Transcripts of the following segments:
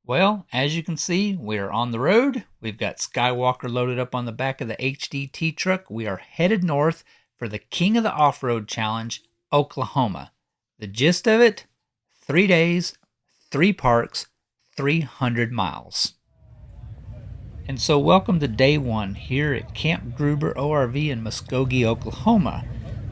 Well, as you can see, we are on the road. We've got Skywalker loaded up on the back of the HDT truck. We are headed north for the King of the Off-Road Challenge, Oklahoma. The gist of it, 3 days, 3 parks, 300 miles. And so welcome to day 1 here at Camp Gruber ORV in Muskogee, Oklahoma.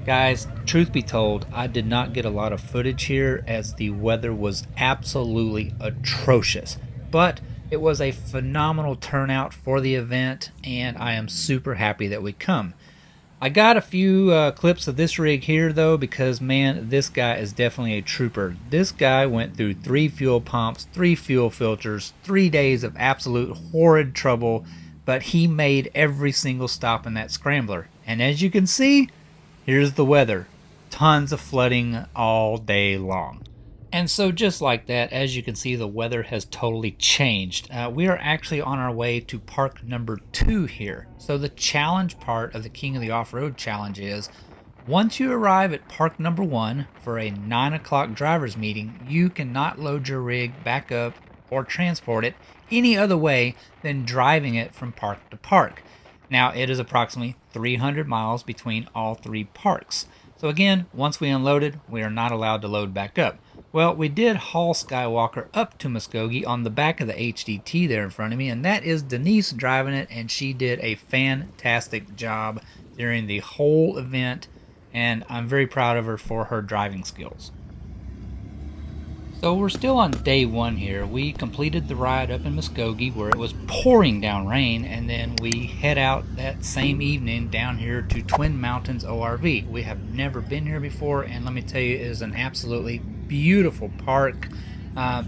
Guys, truth be told, I did not get a lot of footage here as the weather was absolutely atrocious. But it was a phenomenal turnout for the event, and I am super happy that we come. I got a few clips of this rig here though, because man, this guy is definitely a trooper. This guy went through 3 fuel pumps, 3 fuel filters, 3 days of absolute horrid trouble, but he made every single stop in that scrambler. And as you can see, here's the weather. Tons of flooding all day long. And so just like that, as you can see, the weather has totally changed. We are actually on our way to park number 2 here. So the challenge part of the King of the Off-Road Challenge is, once you arrive at park number 1 for a 9 o'clock driver's meeting, you cannot load your rig back up or transport it any other way than driving it from park to park. Now, it is approximately 300 miles between all 3 parks. So again, once we unloaded, we are not allowed to load back up. Well, we did haul Skywalker up to Muskogee on the back of the HDT there in front of me, and that is Denise driving it, and she did a fantastic job during the whole event, and I'm very proud of her for her driving skills. So we're still on day 1 here. We completed the ride up in Muskogee where it was pouring down rain, and then we head out that same evening down here to Twin Mountains ORV. We have never been here before, and let me tell you, it is an absolutely beautiful park.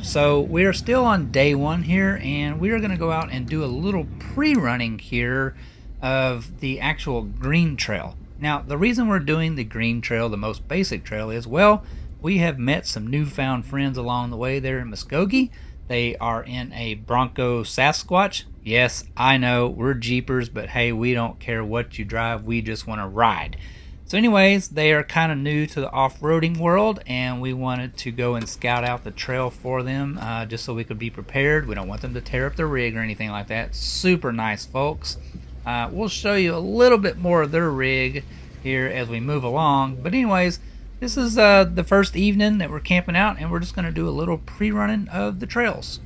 So we are still on day 1 here, and we are going to go out and do a little pre-running here of the actual green trail. Now, the reason we're doing the green trail, the most basic trail, is, well, we have met some newfound friends along the way there in Muskogee. They are in a Bronco Sasquatch. Yes, I know, we're Jeepers, but hey, we don't care what you drive, we just want to ride. So anyways, they are kind of new to the off-roading world, and we wanted to go and scout out the trail for them, just so we could be prepared. We don't want them to tear up their rig or anything like that. Super nice folks. We'll show you a little bit more of their rig here as we move along. But anyways, this is the first evening that we're camping out, and we're just going to do a little pre-running of the trails.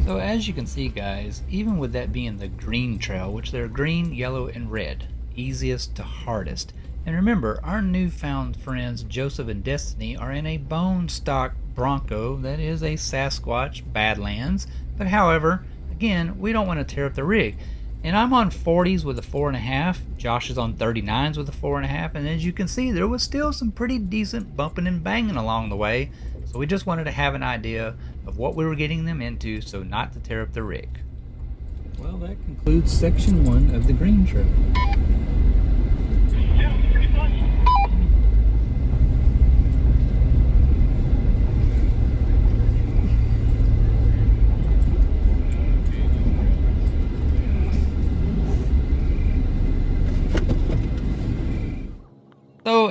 So as you can see, guys, even with that being the green trail, which they're green, yellow, and red, easiest to hardest. And remember, our newfound friends Joseph and Destiny are in a bone stock Bronco that is a Sasquatch Badlands, but however, again, we don't want to tear up the rig. And I'm on 40s with a 4.5. Josh is on 39s with a 4.5. And as you can see, there was still some pretty decent bumping and banging along the way. So we just wanted to have an idea of what we were getting them into so not to tear up the rig. Well, that concludes section 1 of the green trail.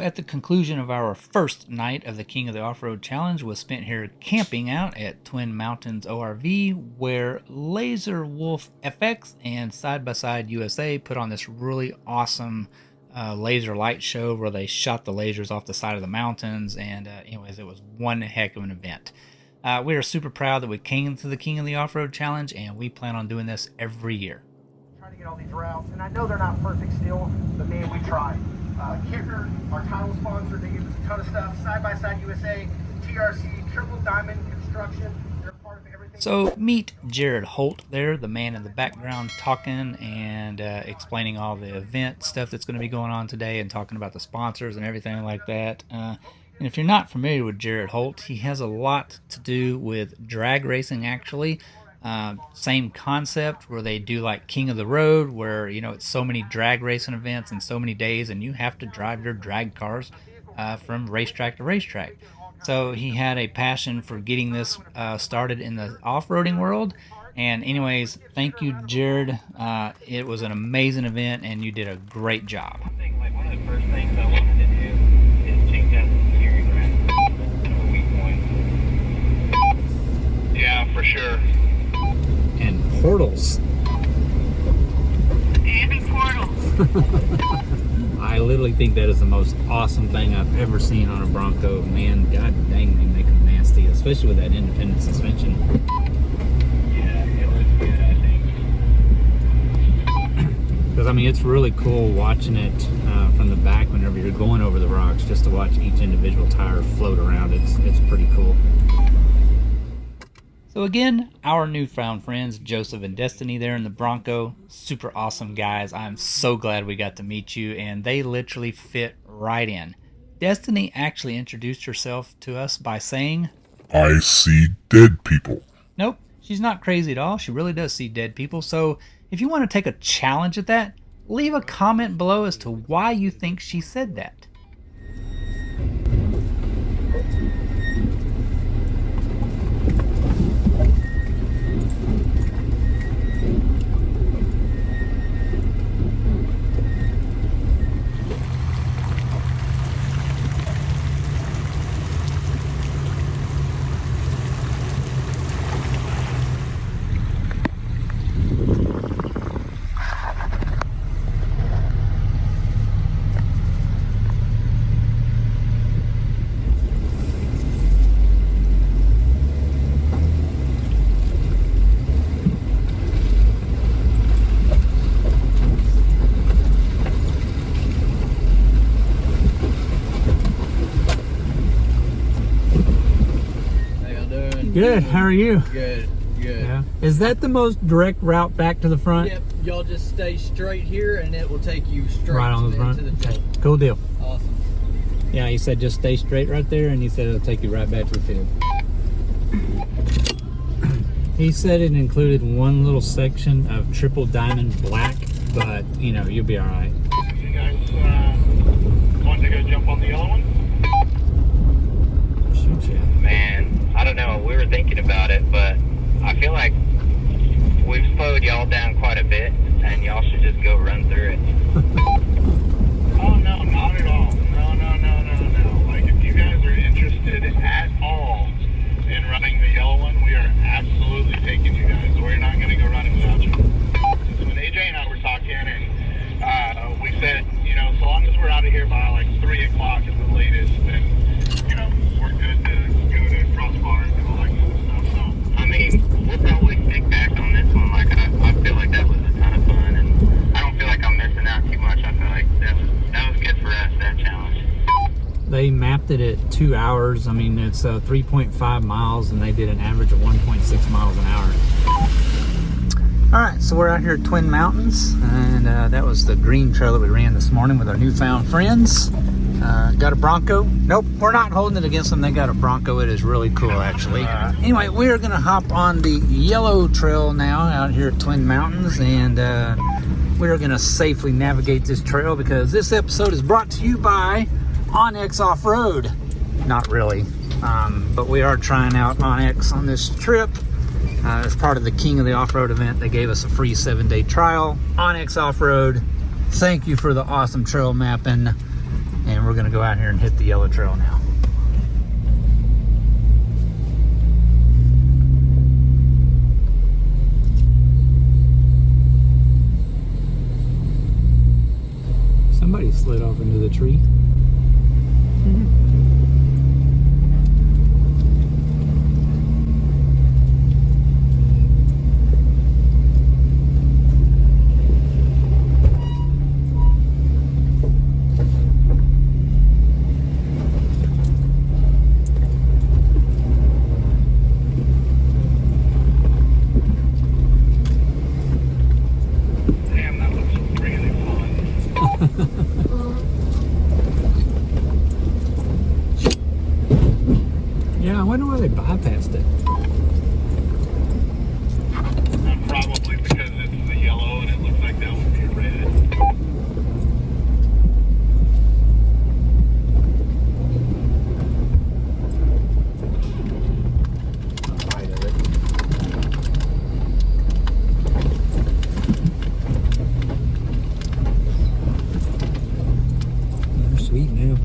at the conclusion of our first night of the King of the Off-Road Challenge was spent here camping out at Twin Mountains ORV, where Laser Wolf FX and Side by Side USA put on this really awesome laser light show where they shot the lasers off the side of the mountains. And anyways, it was one heck of an event. We are super proud that we came to the King of the Off-Road Challenge, and we plan on doing this every year. Trying to get all these routes, and I know they're not perfect still, but man, we tried. Kicker, our title sponsor, they gave us a ton of stuff. Side by Side USA, TRC, Triple Diamond Construction, they're part of everything. So meet Jared Holt there, the man in the background talking and explaining all the event stuff that's going to be going on today and talking about the sponsors and everything like that. And if you're not familiar with Jared Holt, he has a lot to do with drag racing, actually. Same concept where they do like King of the Road, where, you know, it's so many drag racing events in so many days and you have to drive your drag cars from racetrack to racetrack. So he had a passion for getting this started in the off-roading world. And anyways, thank you, Jared. It was an amazing event and you did a great job. Like one of the first things I wanted to do is change out the steering rack to a weak point. Yeah, for sure. And portals. Andy portals. I literally think that is the most awesome thing I've ever seen on a Bronco. Man, god dang, they make them nasty, especially with that independent suspension. Yeah, it was good, I think. Because, I mean, it's really cool watching it from the back whenever you're going over the rocks, just to watch each individual tire float around. It's pretty cool. So again, our newfound friends, Joseph and Destiny there in the Bronco, super awesome guys. I'm so glad we got to meet you, and they literally fit right in. Destiny actually introduced herself to us by saying, "I see dead people." Nope, she's not crazy at all. She really does see dead people. So if you want to take a challenge at that, leave a comment below as to why you think she said that. Good, how are you? Good. Yeah. Is that the most direct route back to the front? Yep, y'all just stay straight here and it will take you straight right on the front? to the field. Cool deal. Awesome. Yeah, he said just stay straight right there, and he said it'll take you right back to the field. He said it included one little section of triple diamond black, but, you know, you'll be all right. You guys want to go jump on the yellow one? Shoot ya. Man, I don't know. We were thinking about it, but I feel like we've slowed y'all down quite a bit, and y'all should just go run through it. Oh, no, not at all. No. Like, if you guys are interested at all in running the yellow one, we are absolutely taking you guys. We're not going to go running without you. So when AJ and I were talking, and we said, you know, so long as we're out of here by like 3 o'clock at the latest, then, you know, we're good to go to crossbar and do all that kind of stuff. So, I mean, we'll probably stick back on this one. Like, I feel like that was a ton of fun, and I don't feel like I'm missing out too much. I feel like that was good for us, that challenge. They mapped it at 2 hours. I mean, it's 3.5 miles, and they did an average of 1.6 miles an hour. All right, so we're out here at Twin Mountains, and that was the green trail that we ran this morning with our newfound friends. Got a Bronco. Nope, we're not holding it against them. They got a Bronco. It is really cool, actually. Anyway, we're going to hop on the yellow trail now out here at Twin Mountains, and we're going to safely navigate this trail because this episode is brought to you by Onyx Off-Road. Not really, but we are trying out Onyx on this trip. As part of the King of the Off-Road event, they gave us a free 7-day trial. Onyx Off-Road, thank you for the awesome trail mapping. And we're gonna go out here and hit the yellow trail now. Somebody slid off into the tree. Damn, that looks really fun. Yeah, I wonder why they bypassed it. Probably because it's the yellow and it looks like that would be red. Right of it. They're sweet new.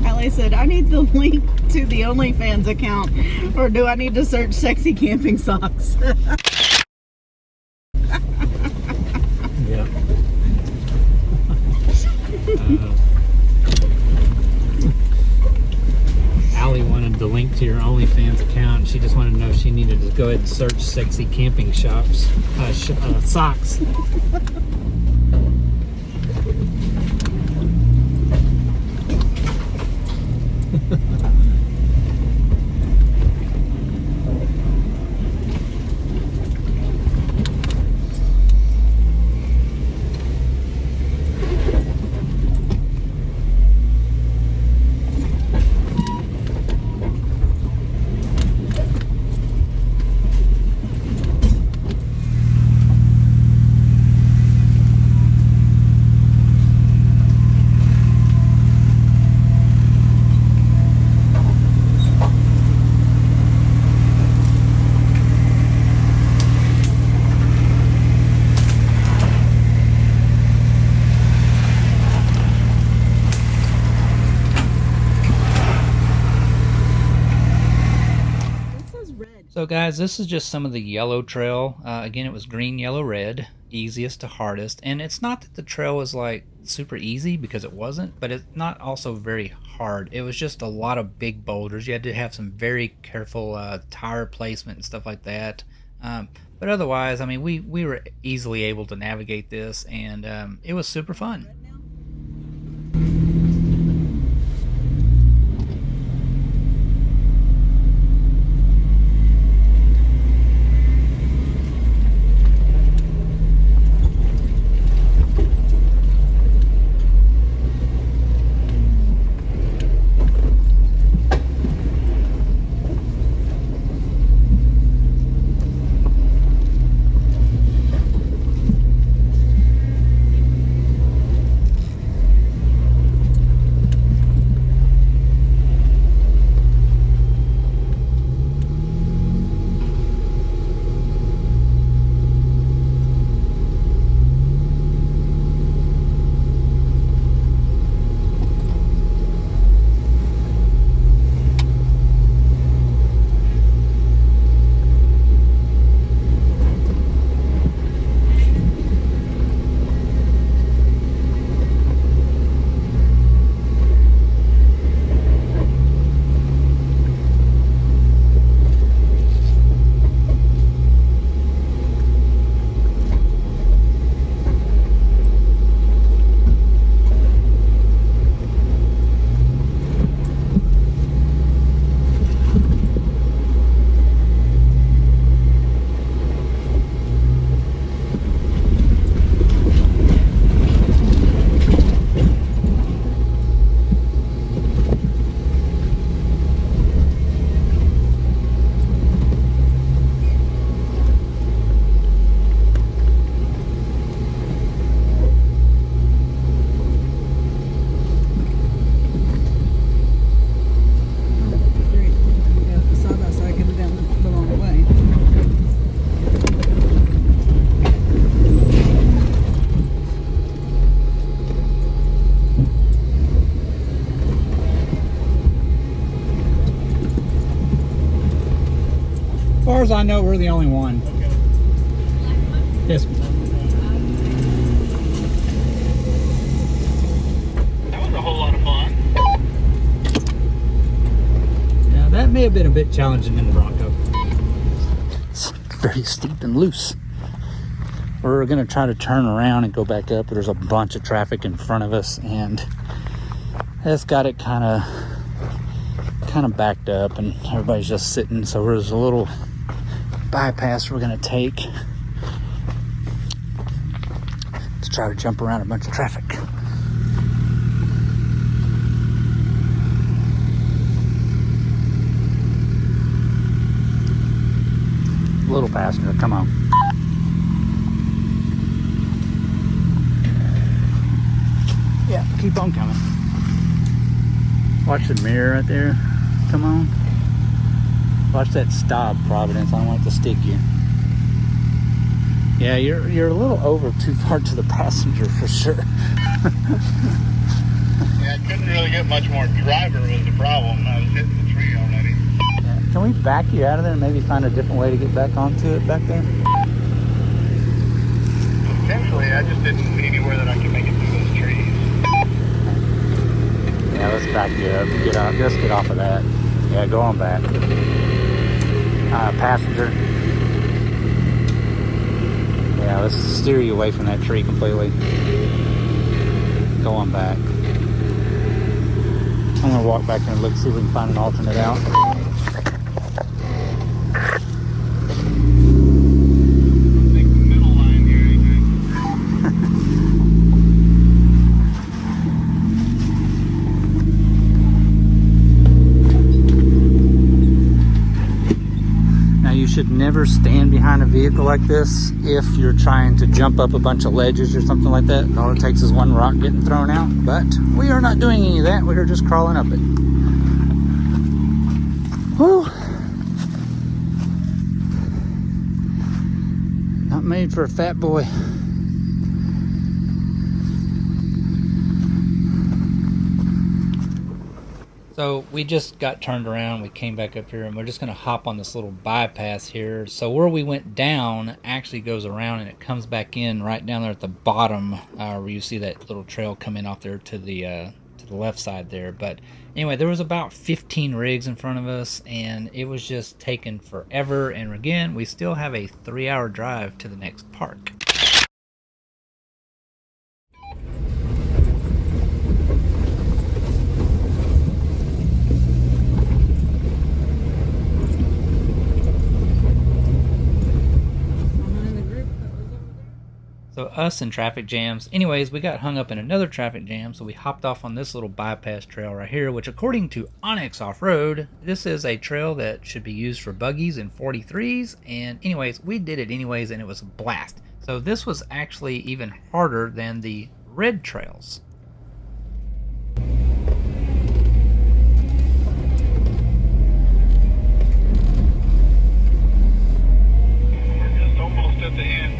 Allie said, I need the link to the OnlyFans account, or do I need to search sexy camping socks? Yeah. Allie wanted the link to your OnlyFans account. She just wanted to know if she needed to go ahead and search sexy camping shops, socks. So guys, this is just some of the yellow trail. Again, it was green, yellow, red, easiest to hardest. And it's not that the trail was like super easy, because it wasn't, but it's not also very hard. It was just a lot of big boulders. You had to have some very careful tire placement and stuff like that. But otherwise, I mean, we were easily able to navigate this, and it was super fun. I know we're the only one. Yes. That was a whole lot of fun. Yeah, that may have been a bit challenging in the Bronco. It's very steep and loose. We're gonna try to turn around and go back up, but there's a bunch of traffic in front of us, and that's got it kind of backed up, and everybody's just sitting. So there's a little bypass we're gonna take to try to jump around a bunch of traffic. Little passenger, come on. Yeah, keep on coming. Watch the mirror right there. Come on. Watch that stop, Providence. I don't want it to stick you. Yeah, you're a little over too far to the passenger for sure. Yeah, I couldn't really get much more driver was the problem. I was hitting the tree already. Yeah. Can we back you out of there and maybe find a different way to get back onto it back there? Potentially, I just didn't see anywhere that I could make it through those trees. Yeah, let's back you up. Get off. Just get off of that. Yeah, go on back. Passenger. Yeah, let's steer you away from that tree completely. Go on back. I'm gonna walk back there and look, see if we can find an alternate out. Take the middle line here, AJ. You should never stand behind a vehicle like this if you're trying to jump up a bunch of ledges or something like that. All it takes is one rock getting thrown out, but we are not doing any of that. We are just crawling up it. Whew. Not made for a fat boy. So we just got turned around, we came back up here, and we're just going to hop on this little bypass here. So where we went down actually goes around and it comes back in right down there at the bottom, where you see that little trail coming off there to the left side there. But anyway, there was about 15 rigs in front of us, and it was just taking forever. And again, we still have a 3-hour drive to the next park. So us and traffic jams. Anyways, we got hung up in another traffic jam, so we hopped off on this little bypass trail right here, which according to Onyx Off-Road, this is a trail that should be used for buggies and 43s. And anyways, we did it anyways, and it was a blast. So this was actually even harder than the red trails. We're just almost at the end.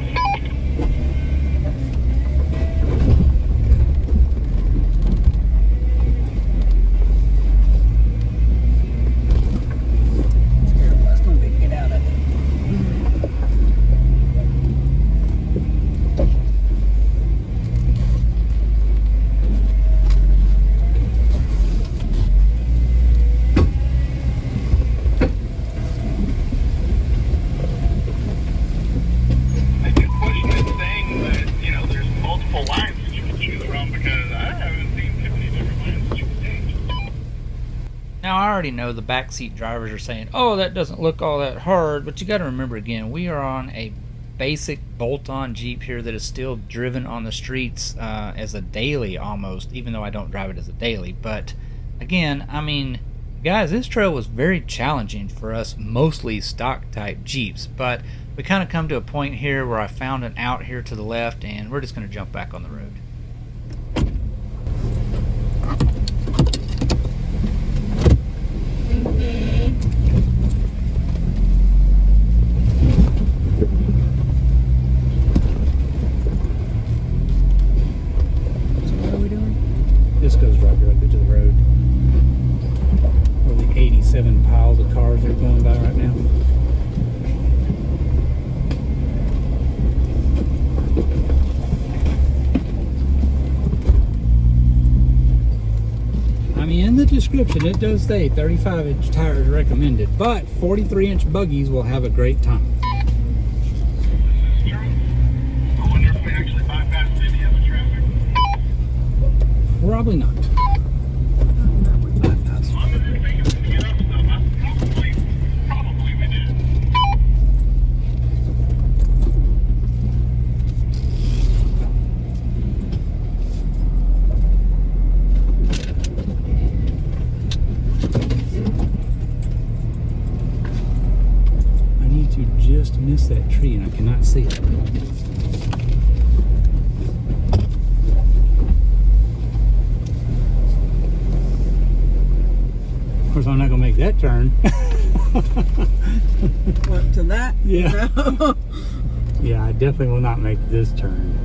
Now, I already know the backseat drivers are saying, oh, that doesn't look all that hard, but you got to remember again, we are on a basic bolt-on Jeep here that is still driven on the streets as a daily almost, even though I don't drive it as a daily. But again, I mean, guys, this trail was very challenging for us mostly stock type Jeeps, but we kind of come to a point here where I found an out here to the left, and we're just going to jump back on the road. This goes right directly to the road. Where the 87 piles of cars are going by right now. description, it does say 35-inch tires recommended, but 43-inch buggies will have a great time. I wonder if we actually bypassed any other traffic. Probably not. As long as it's taking us to get up stuff, probably we did. I need to just miss that tree and I cannot see it. Of course, I'm not gonna make that turn. What, to that? Yeah. No. Yeah, I definitely will not make this turn.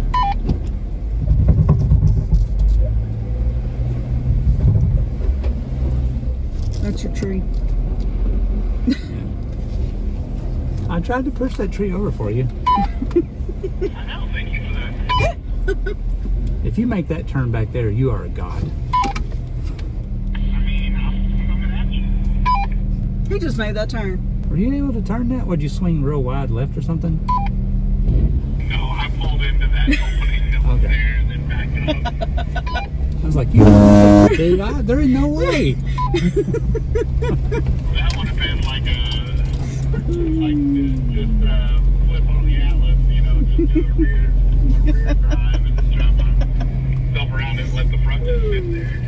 That's your tree. I tried to push that tree over for you. I know, thank you for that. If you make that turn back there, you are a god. I mean, I'm coming at you. He just made that turn. Were you able to turn that? Would you swing real wide left or something? No, I pulled into that opening that was Okay. there and then backed up. I was like, you dude, there ain't no way. That would have been like just flip on the Atlas, you know, just do a rear drive and just drive myself around and let the front just sit there.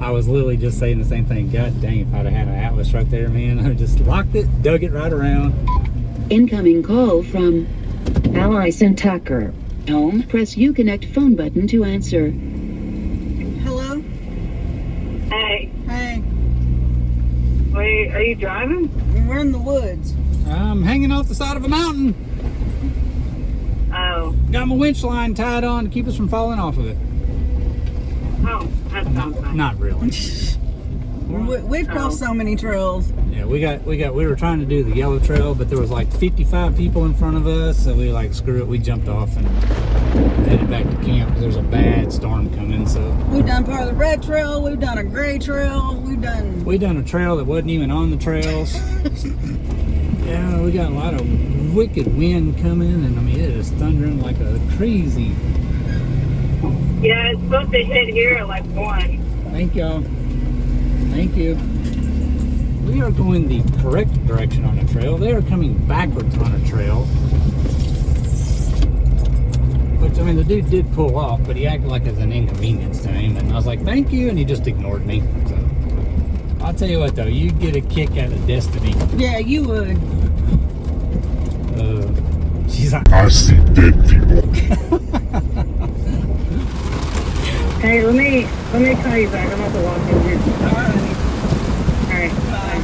I was literally just saying the same thing. God dang, if I'd have had an Atlas right there, man, I just locked it, dug it right around. Incoming call from Denise Tucker. Home, press Uconnect phone button to answer. Hello? Hey, Hey. wait, are you driving? We're in the woods. I'm hanging off the side of a mountain. Oh, Got my winch line tied on to keep us from falling off of it. oh, that sounds nice. Not really. We've crossed so many trails. Yeah, we were trying to do the yellow trail, but there was like 55 people in front of us, so we like, screw it, we jumped off and headed back to camp because there's a bad storm coming, so. We've done part of the red trail. We've done a gray trail. We done a trail that wasn't even on the trails. Yeah, we got a lot of wicked wind coming, and I mean, it is thundering like a crazy. Yeah, it's supposed to hit here at like 1. Thank y'all. Thank you. We are going the correct direction on the trail. They are coming backwards on a trail. Which, I mean, the dude did pull off, but he acted like it was an inconvenience to him. And I was like, thank you, and he just ignored me. So, I'll tell you what, though, you get a kick out of Destiny. Yeah, you would. She's like, I see dead people. Hey, let me call you back. I'm about to walk in here. All right. All right. Bye.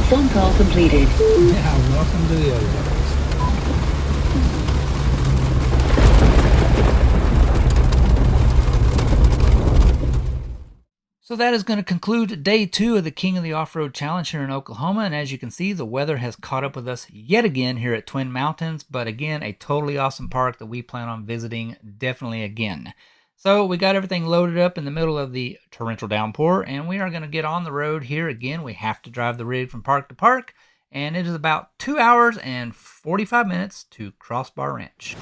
Phone call completed. yeah, welcome to the other guys. So that is going to conclude day 2 of the King of the Off-Road Challenge here in Oklahoma. And as you can see, the weather has caught up with us yet again here at Twin Mountains. But again, a totally awesome park that we plan on visiting definitely again. So we got everything loaded up in the middle of the torrential downpour. And we are going to get on the road here again. We have to drive the rig from park to park. And it is about 2 hours and 45 minutes to Crossbar Ranch.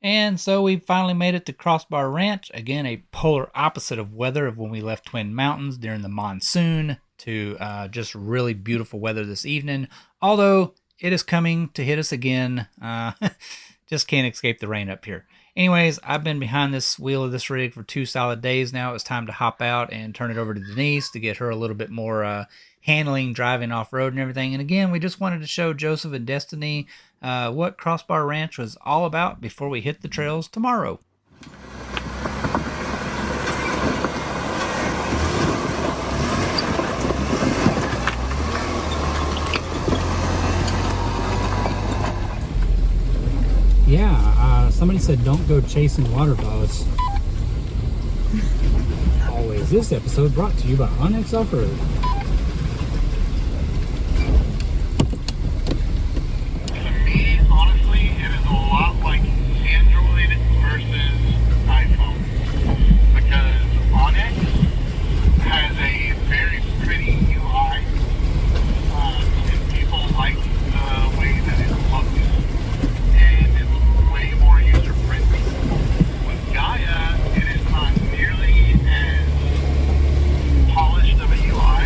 And so we finally made it to Crossbar Ranch. Again, a polar opposite of weather of when we left Twin Mountains during the monsoon to just really beautiful weather this evening. Although it is coming to hit us again. Just can't escape the rain up here. Anyways, I've been behind this wheel of this rig for 2 solid days now. It's time to hop out and turn it over to Denise to get her a little bit more handling, driving off-road and everything. And again, we just wanted to show Joseph and Destiny what Crossbar Ranch was all about before we hit the trails tomorrow. Yeah, somebody said don't go chasing water bows. Always. This episode brought to you by Onyx Offroad. Me, honestly, it is a lot like Android versus iPhone, because Onyx has a very pretty UI, and people like the way that it looks, and it's way more user-friendly. With Gaia, it is not nearly as polished of a UI,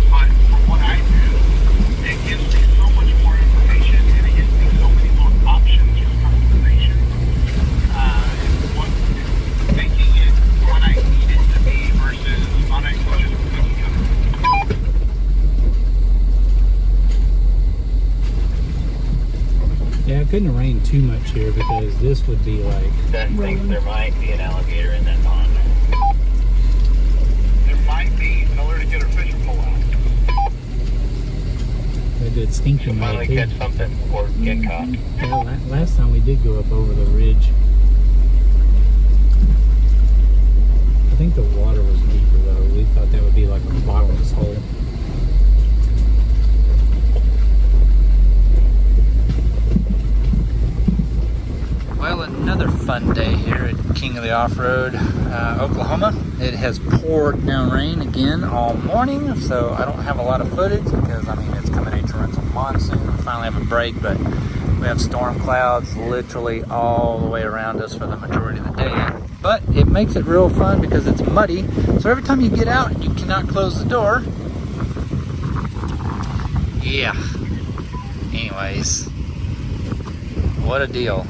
but for what I do, it gives me so much more information, and it gives me so many more options for customization. It's making it what I need it to be versus Onyx, which is cookie cutter. Yeah, it couldn't rain too much here because this would be like... That thinks there might be an alligator in that pond. There might be. Tell her to get her fishing pole out. a good stinky You'll mud finally too. catch something before it get caught. Well, last time we did go up over the ridge. I think the water was deeper though. We thought that would be like a bottomless hole. Well, another fun day here at King of the Off-Road, Oklahoma. It has poured down rain again all morning, so I don't have a lot of footage because, I mean, it's coming a torrential monsoon. We finally have a break, but we have storm clouds literally all the way around us for the majority of the day. But it makes it real fun because it's muddy, so every time you get out, you cannot close the door. Yeah. Anyways, what a deal.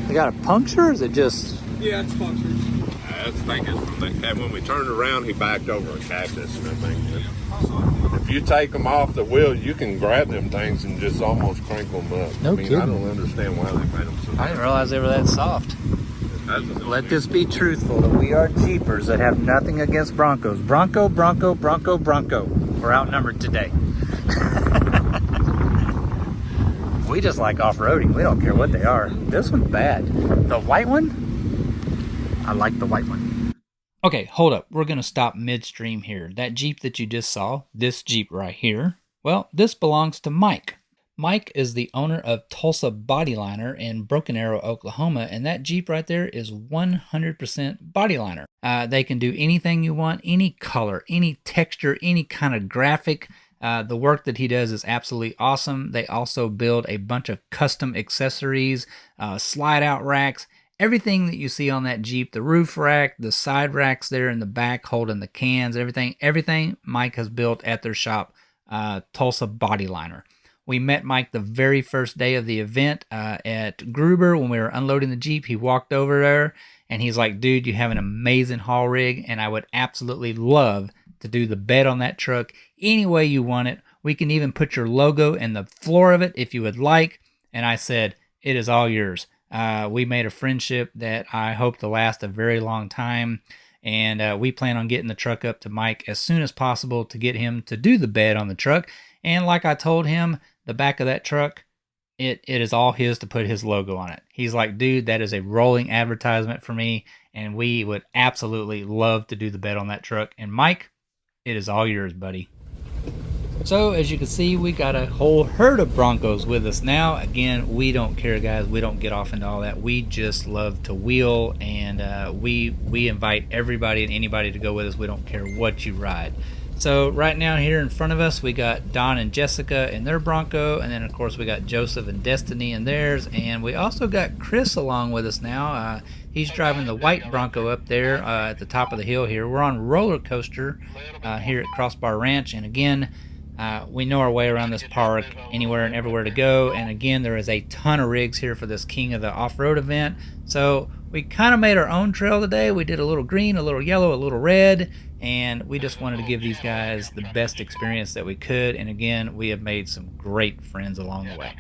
They got a puncture, or is it just... Yeah, it's punctured. I was thinking, when we turned around, he backed over a cactus, and I think if you take them off the wheel, you can grab them things and just almost crank them up. No kidding. I don't understand why they made them so I didn't realize they were that soft. Let this be truthful, that we are Jeepers that have nothing against Broncos. Bronco. We're outnumbered today. We just like off-roading. We don't care what they are. This one's bad. The white one? I like the white one. Okay, hold up. We're going to stop midstream here. That Jeep that you just saw, this Jeep right here, well, this belongs to Mike. Mike is the owner of Tulsa Bodyliner in Broken Arrow, Oklahoma, and that Jeep right there is 100% bodyliner. They can do anything you want, any color, any texture, any kind of graphic. The work that he does is absolutely awesome. They also build a bunch of custom accessories, slide-out racks, everything that you see on that Jeep, the roof rack, the side racks there in the back holding the cans, everything Mike has built at their shop, Tulsa Bodyliner. We met Mike the very first day of the event at Gruber when we were unloading the Jeep. He walked over there and he's like, dude, you have an amazing haul rig and I would absolutely love to do the bed on that truck any way you want it. We can even put your logo in the floor of it if you would like. And I said, it is all yours. We made a friendship that I hope to last a very long time. And we plan on getting the truck up to Mike as soon as possible to get him to do the bed on the truck. And like I told him, the back of that truck, it is all his to put his logo on it. He's like, dude, that is a rolling advertisement for me. And we would absolutely love to do the bed on that truck. And Mike, it is all yours, buddy. So as you can see, we got a whole herd of Broncos with us now. Again, we don't care, guys. We don't get off into all that. We just love to wheel, and we invite everybody and anybody to go with us. We don't care what you ride. So right now here in front of us, we got Don and Jessica in their Bronco, and then of course we got Joseph and Destiny in theirs, and we also got Chris along with us now. He's driving the white Bronco up there at the top of the hill here. We're on roller coaster here at Crossbar Ranch, and again, we know our way around this park, anywhere and everywhere to go. And again, there is a ton of rigs here for this King of the Off-Road event. So we kind of made our own trail today. We did a little green, a little yellow, a little red, and we just wanted to give these guys the best experience that we could. And again, we have made some great friends along the way.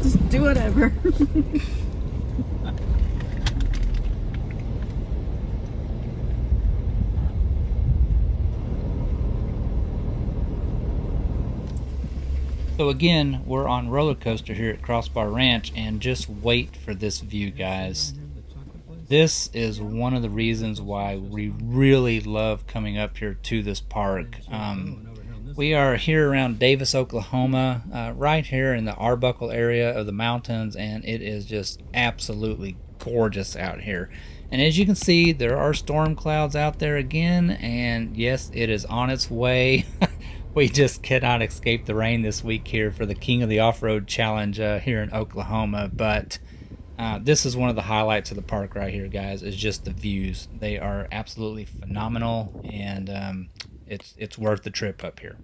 Just do whatever. So again, we're on roller coaster here at Crossbar Ranch, and just wait for this view, guys. This is one of the reasons why we really love coming up here to this park. We are here around Davis, Oklahoma, right here in the Arbuckle area of the mountains, and it is just absolutely gorgeous out here. And as you can see, there are storm clouds out there again, and yes, it is on its way. We just cannot escape the rain this week here for the King of the Off-Road Challenge here in Oklahoma. But this is one of the highlights of the park right here, guys, is just the views. They are absolutely phenomenal, and it's worth the trip up here.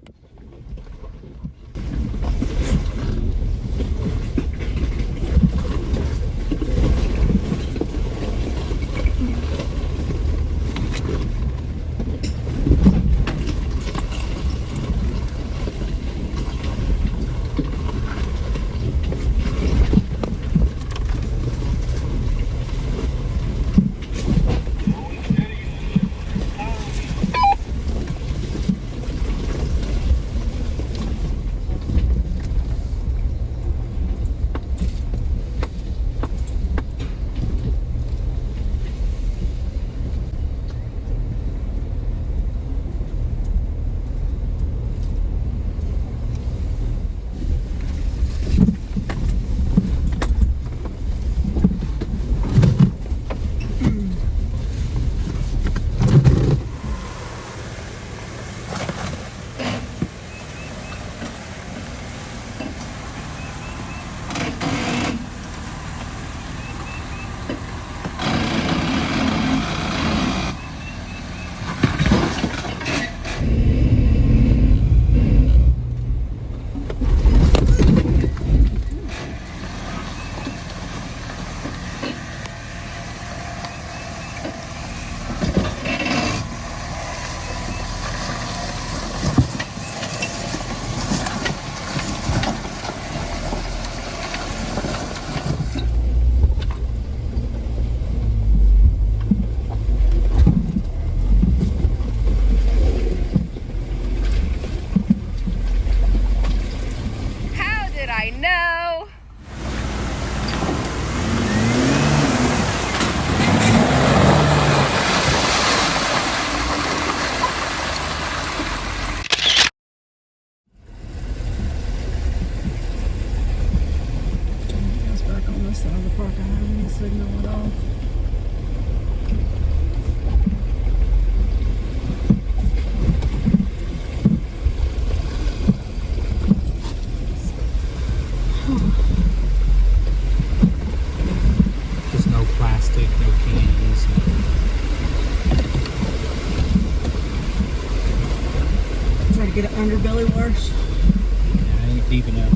Get an underbelly wash. Yeah, I ain't deep enough.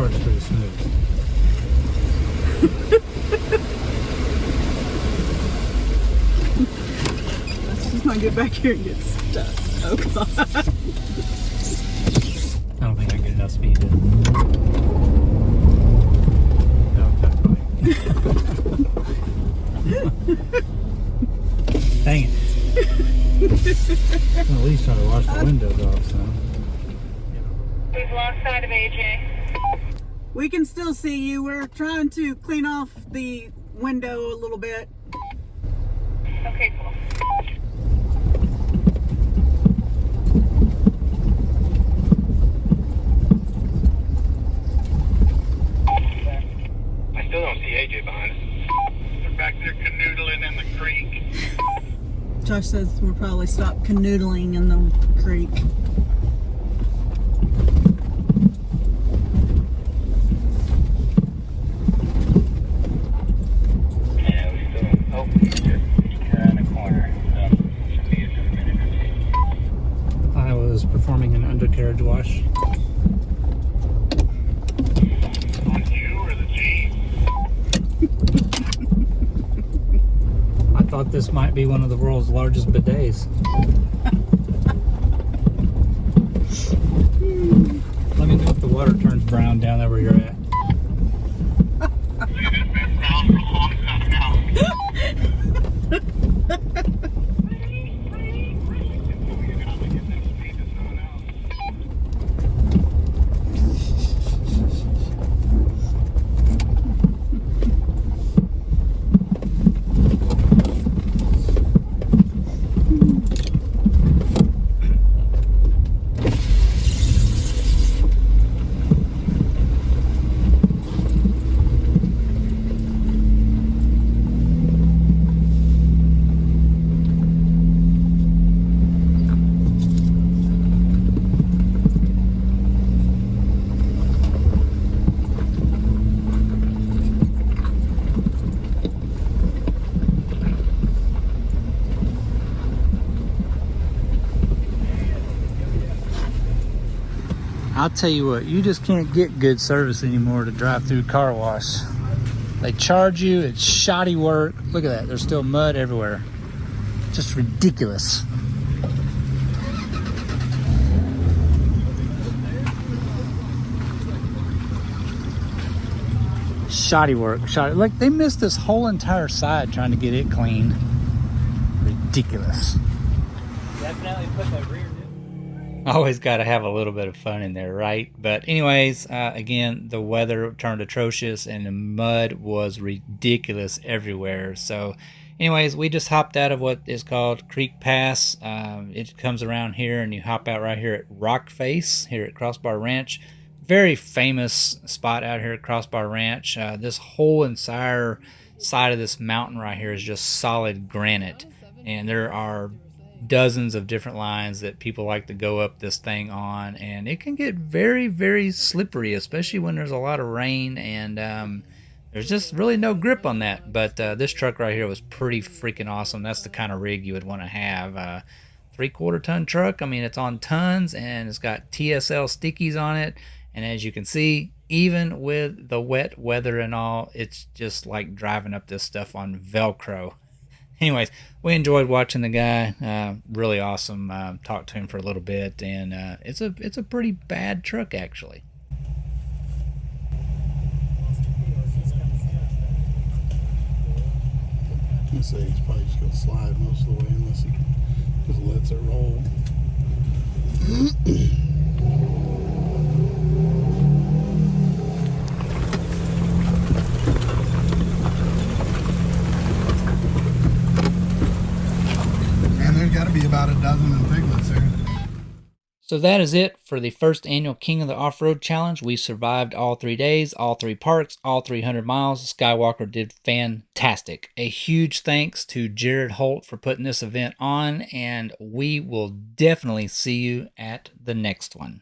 car's pretty smooth. Let's just not get back here and get stuck. Oh God. I don't think I get enough speed to... No, definitely. Dang it. Well, at least try to wash the windows off, so. We've lost sight of AJ. We can still see you. We're trying to clean off the window a little bit. Okay, cool. I still don't see AJ behind us. They're back there canoodling in the creek. Josh says we'll probably stop canoodling in the creek. Yeah, we still. Oh, just around the corner. So should be a minute or two. I was performing an undercarriage wash. On you or the Jeep? I thought this might be one of the world's largest bidets. Let me know if the water turns brown down there where you're at. It has been brown for a long time now. I'll tell you what, you just can't get good service anymore to drive through car wash. They charge you, it's shoddy work. Look at that, there's still mud everywhere. Just ridiculous. Shoddy work, shoddy. Like, they missed this whole entire side trying to get it clean. Ridiculous. Definitely put that rear. Always got to have a little bit of fun in there, right? But anyways, again, the weather turned atrocious and the mud was ridiculous everywhere. So anyways, we just hopped out of what is called Creek Pass. It comes around here and you hop out right here at Rock Face here at Crossbar Ranch. Very famous spot out here at Crossbar Ranch. This whole entire side of this mountain right here is just solid granite. And there are dozens of different lines that people like to go up this thing on, and it can get very, very slippery, especially when there's a lot of rain, and there's just really no grip on that. But this truck right here was pretty freaking awesome. That's the kind of rig you would want to have. 3/4 ton truck. I mean, it's on tons, and it's got TSL stickies on it, and as you can see, even with the wet weather and all, it's just like driving up this stuff on Velcro. Anyways, we enjoyed watching the guy. Really awesome. Talked to him for a little bit, and it's a pretty bad truck actually. I say he's probably just gonna slide most of the way unless he just lets it roll. There's got to be about a dozen in piglets there. So that is it for the first annual King of the Off-Road Challenge. We survived all 3 days, all 3 parks, all 300 miles. Skywalker did fantastic. A huge thanks to Jared Holt for putting this event on, and we will definitely see you at the next one.